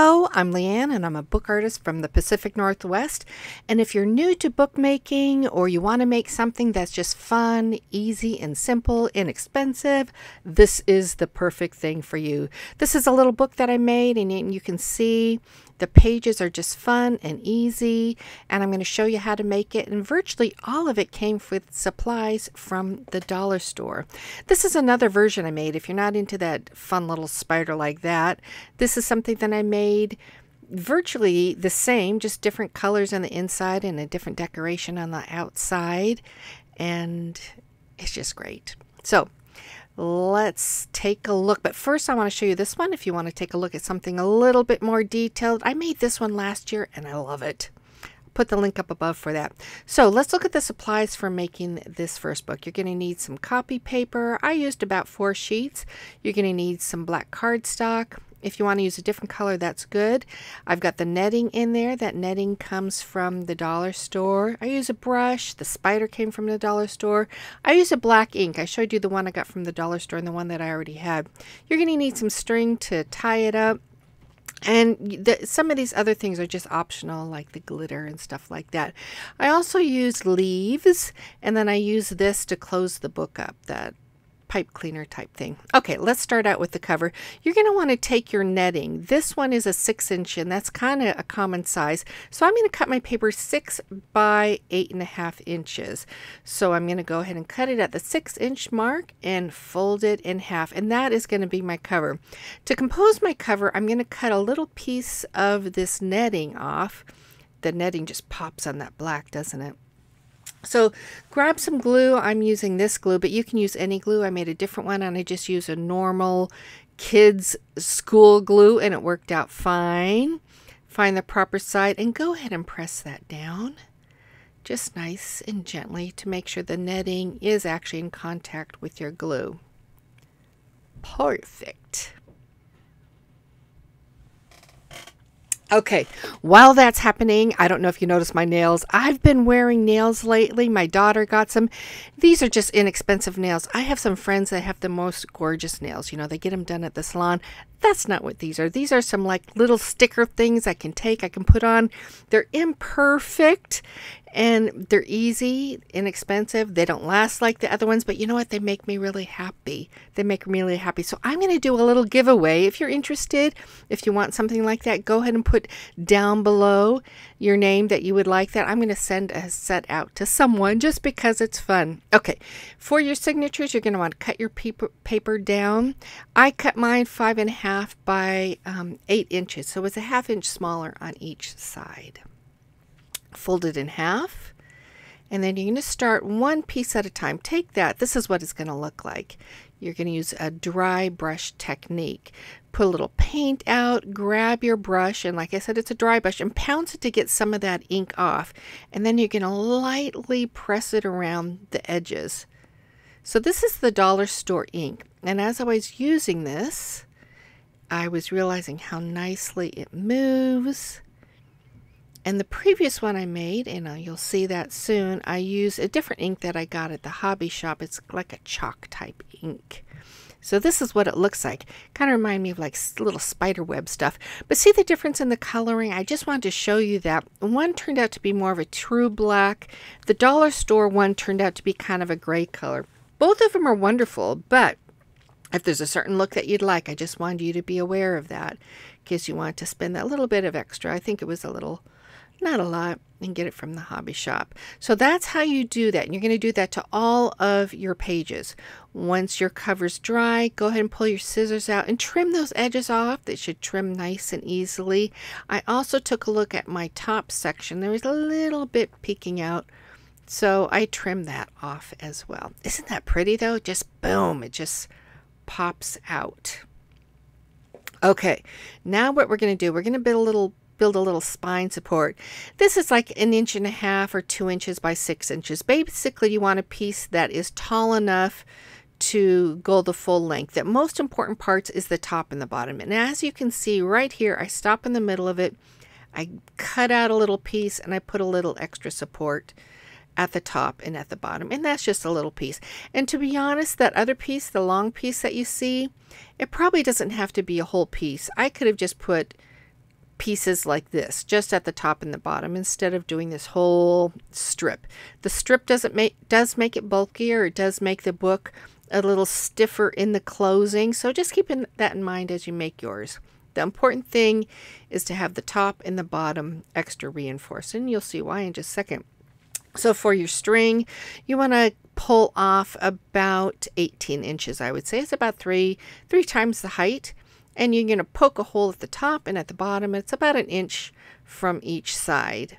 Hello, I'm Leanne and I'm a book artist from the Pacific Northwest. And if you're new to bookmaking or you want to make something that's just fun, easy and simple, inexpensive, this is the perfect thing for you. This is a little book that I made and you can see the pages are just fun and easy, and I'm going to show you how to make it, and virtually all of it came with supplies from the dollar store. This is another version I made. If you're not into that fun little spider like that, this is something that I made virtually the same, just different colors on the inside and a different decoration on the outside, and it's just great. So let's take a look. But first I want to show you this one if you want to take a look at something a little bit more detailed. I made this one last year and I love it. I'll put the link up above for that. So let's look at the supplies for making this first book. You're going to need some copy paper. I used about 4 sheets. You're going to need some black cardstock. If you want to use a different color, that's good. I've got the netting in there. That netting comes from the dollar store. I use a brush. The spider came from the dollar store. I use a black ink. I showed you the one I got from the dollar store and the one that I already had. You're going to need some string to tie it up. And some of these other things are just optional, like the glitter and stuff like that. I also use leaves, and then I use this to close the book up, that pipe cleaner type thing. Okay, let's start out with the cover. You're going to want to take your netting. This one is a 6-inch, and that's kind of a common size. So I'm going to cut my paper 6 by 8.5 inches. So I'm going to go ahead and cut it at the 6-inch mark and fold it in half. And that is going to be my cover. To compose my cover, I'm going to cut a little piece of this netting off. The netting just pops on that black, doesn't it? So grab some glue. I'm using this glue, but you can use any glue. I made a different one and I just used a normal kids school glue and it worked out fine. Find the proper side and go ahead and press that down just nice and gently to make sure the netting is actually in contact with your glue. Perfect. Okay, while that's happening, I don't know if you noticed my nails. I've been wearing nails lately. My daughter got some. These are just inexpensive nails. I have some friends that have the most gorgeous nails. You know, they get them done at the salon. That's not what these are. These are some like little sticker things I can take, I can put on. They're imperfect and they're easy, inexpensive. They don't last like the other ones, but you know what? They make me really happy. They make me really happy. So I'm going to do a little giveaway. If you're interested, if you want something like that, go ahead and put down below your name that you would like that. I'm going to send a set out to someone just because it's fun. Okay, for your signatures, you're going to want to cut your paper down. I cut mine 5.5 by 8 inches, so it's a 1/2 inch smaller on each side. Fold it in half, and then you're going to start one piece at a time. Take that. This is what it's going to look like. You're going to use a dry brush technique. Put a little paint out, grab your brush, and like I said, it's a dry brush, and pounce it to get some of that ink off. And then you're going to lightly press it around the edges. So this is the dollar store ink. And as I was using this, I was realizing how nicely it moves. And the previous one I made, and you'll see that soon, I used a different ink that I got at the hobby shop. It's like a chalk type ink. So this is what it looks like. Kind of remind me of like little spider web stuff. But see the difference in the coloring? I just wanted to show you that. One turned out to be more of a true black. The dollar store one turned out to be kind of a gray color. Both of them are wonderful, but if there's a certain look that you'd like, I just wanted you to be aware of that in case you wanted to spend that little bit of extra. I think it was a little, not a lot, and get it from the hobby shop. So that's how you do that. And you're going to do that to all of your pages. Once your cover's dry, go ahead and pull your scissors out and trim those edges off. They should trim nice and easily. I also took a look at my top section. There was a little bit peeking out, so I trimmed that off as well. Isn't that pretty though? Just boom, it just pops out. Okay, now what we're going to do, we're going to build a little spine support. This is like 1.5 inches or 2 inches by 6 inches. Basically, you want a piece that is tall enough to go the full length. The most important parts is the top and the bottom. And as you can see right here, I stop in the middle of it. I cut out a little piece and I put a little extra support at the top and at the bottom, and that's just a little piece. And to be honest, that other piece, the long piece that you see, it probably doesn't have to be a whole piece. I could have just put pieces like this, just at the top and the bottom, instead of doing this whole strip. The strip does make it bulkier. It does make the book a little stiffer in the closing. So just keep that in mind as you make yours. The important thing is to have the top and the bottom extra reinforced, and you'll see why in just a second. So for your string, you want to pull off about 18 inches, I would say. It's about three times the height. And you're going to poke a hole at the top and at the bottom. It's about an inch from each side.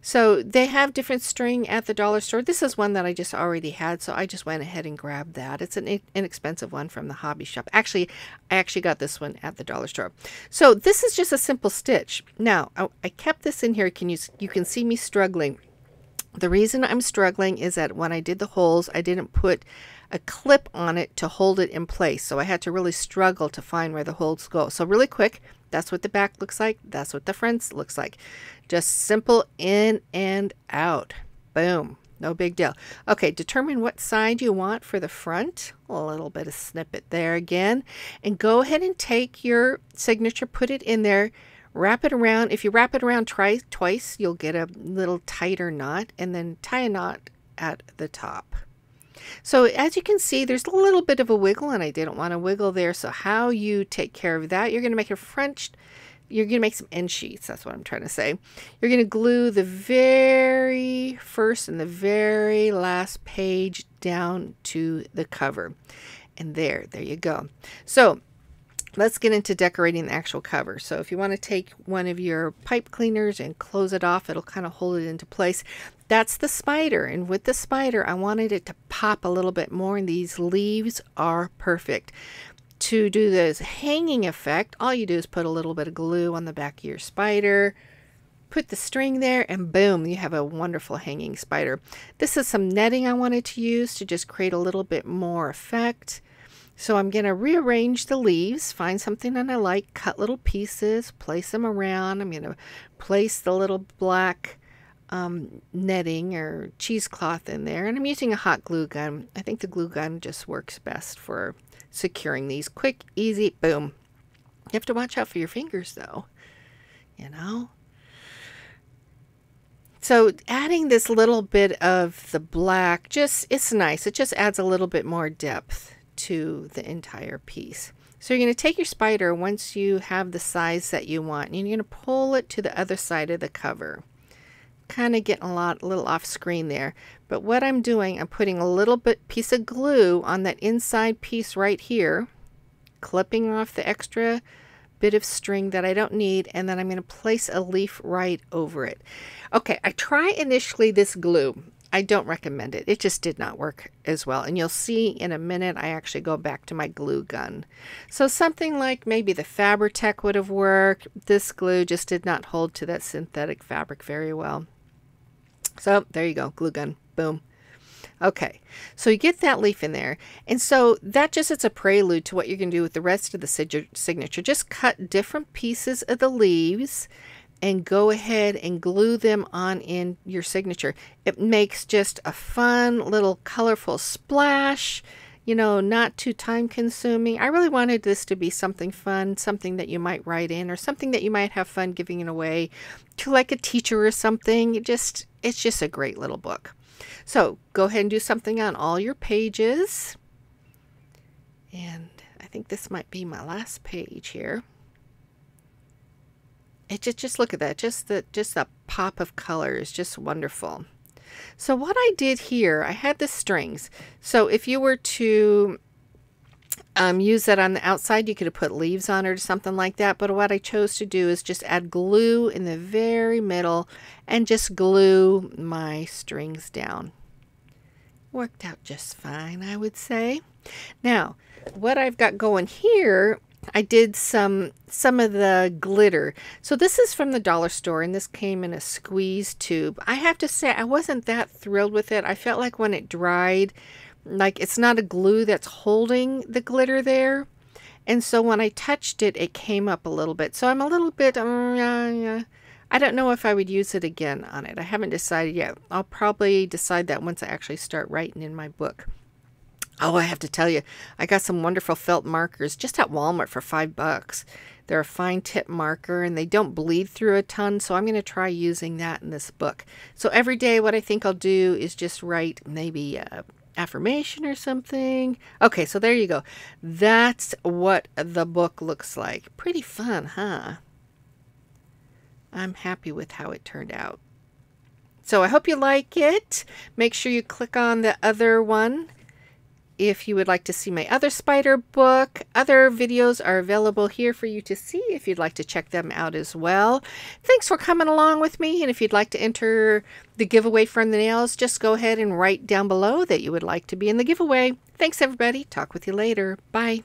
So they have different string at the dollar store. This is one that I just already had, so I just went ahead and grabbed that. It's an inexpensive one from the hobby shop. Actually, I actually got this one at the dollar store. So this is just a simple stitch. Now, I kept this in here. You can see me struggling. The reason I'm struggling is that when I did the holes, I didn't put a clip on it to hold it in place. So I had to really struggle to find where the holes go. So really quick, that's what the back looks like. That's what the front looks like. Just simple in and out. Boom. No big deal. Okay, determine what side you want for the front. A little bit of snippet there again. And go ahead and take your signature, put it in there, wrap it around. If you wrap it around twice, you'll get a little tighter knot, and then tie a knot at the top. So as you can see, there's a little bit of a wiggle, and I didn't want to wiggle there. So how you take care of that, you're going to make you're going to make some end sheets. That's what I'm trying to say. You're going to glue the very first and the very last page down to the cover. And there you go. So let's get into decorating the actual cover. So if you want to take one of your pipe cleaners and close it off, it'll kind of hold it into place. That's the spider, and with the spider, I wanted it to pop a little bit more, and these leaves are perfect. To do this hanging effect, all you do is put a little bit of glue on the back of your spider, put the string there, and boom, you have a wonderful hanging spider. This is some netting I wanted to use to just create a little bit more effect. So I'm going to rearrange the leaves, find something that I like, cut little pieces, place them around. I'm going to place the little black netting or cheesecloth in there, and I'm using a hot glue gun. I think the glue gun just works best for securing these. Quick, easy, boom. You have to watch out for your fingers though, you know. So adding this little bit of the black, it's nice. It just adds a little bit more depth to the entire piece. So you're going to take your spider once you have the size that you want, and you're going to pull it to the other side of the cover. Kind of getting a little off screen there, but what I'm doing, I'm putting a little piece of glue on that inside piece right here, clipping off the extra bit of string that I don't need, and then I'm going to place a leaf right over it. Okay, I try initially this glue. I don't recommend it. It just did not work as well, and you'll see in a minute I actually go back to my glue gun. So something like maybe the Fabri-Tac would have worked. This glue just did not hold to that synthetic fabric very well. So there you go, glue gun, boom. Okay, so you get that leaf in there, and so that it's a prelude to what you're going to do with the rest of the signature. Just cut different pieces of the leaves and go ahead and glue them on in your signature. It makes just a fun little colorful splash, you know, not too time consuming. I really wanted this to be something fun, something that you might write in, or something that you might have fun giving it away to like a teacher or something. It's just a great little book. So go ahead and do something on all your pages. And I think this might be my last page here. It just look at that. Just the pop of color is just wonderful. So what I did here, I had the strings. So if you were to use that on the outside, you could have put leaves on it or something like that. But what I chose to do is just add glue in the very middle and just glue my strings down. Worked out just fine, I would say. Now, what I've got going here, I did some of the glitter. So this is from the dollar store, and this came in a squeeze tube. I have to say, I wasn't that thrilled with it. I felt like when it dried, like it's not a glue that's holding the glitter there. And so when I touched it, it came up a little bit. So I'm a little bit, I don't know if I would use it again on it. I haven't decided yet. I'll probably decide that once I actually start writing in my book. Oh, I have to tell you, I got some wonderful felt markers just at Walmart for $5. They're a fine tip marker and they don't bleed through a ton, so I'm going to try using that in this book. So every day what I think I'll do is just write maybe a affirmation or something. Okay, so there you go. That's what the book looks like. Pretty fun, huh? I'm happy with how it turned out. So I hope you like it. Make sure you click on the other one if you would like to see my other spider book. Other videos are available here for you to see if you'd like to check them out as well. Thanks for coming along with me. And if you'd like to enter the giveaway from the nails, just go ahead and write down below that you would like to be in the giveaway. Thanks, everybody. Talk with you later. Bye.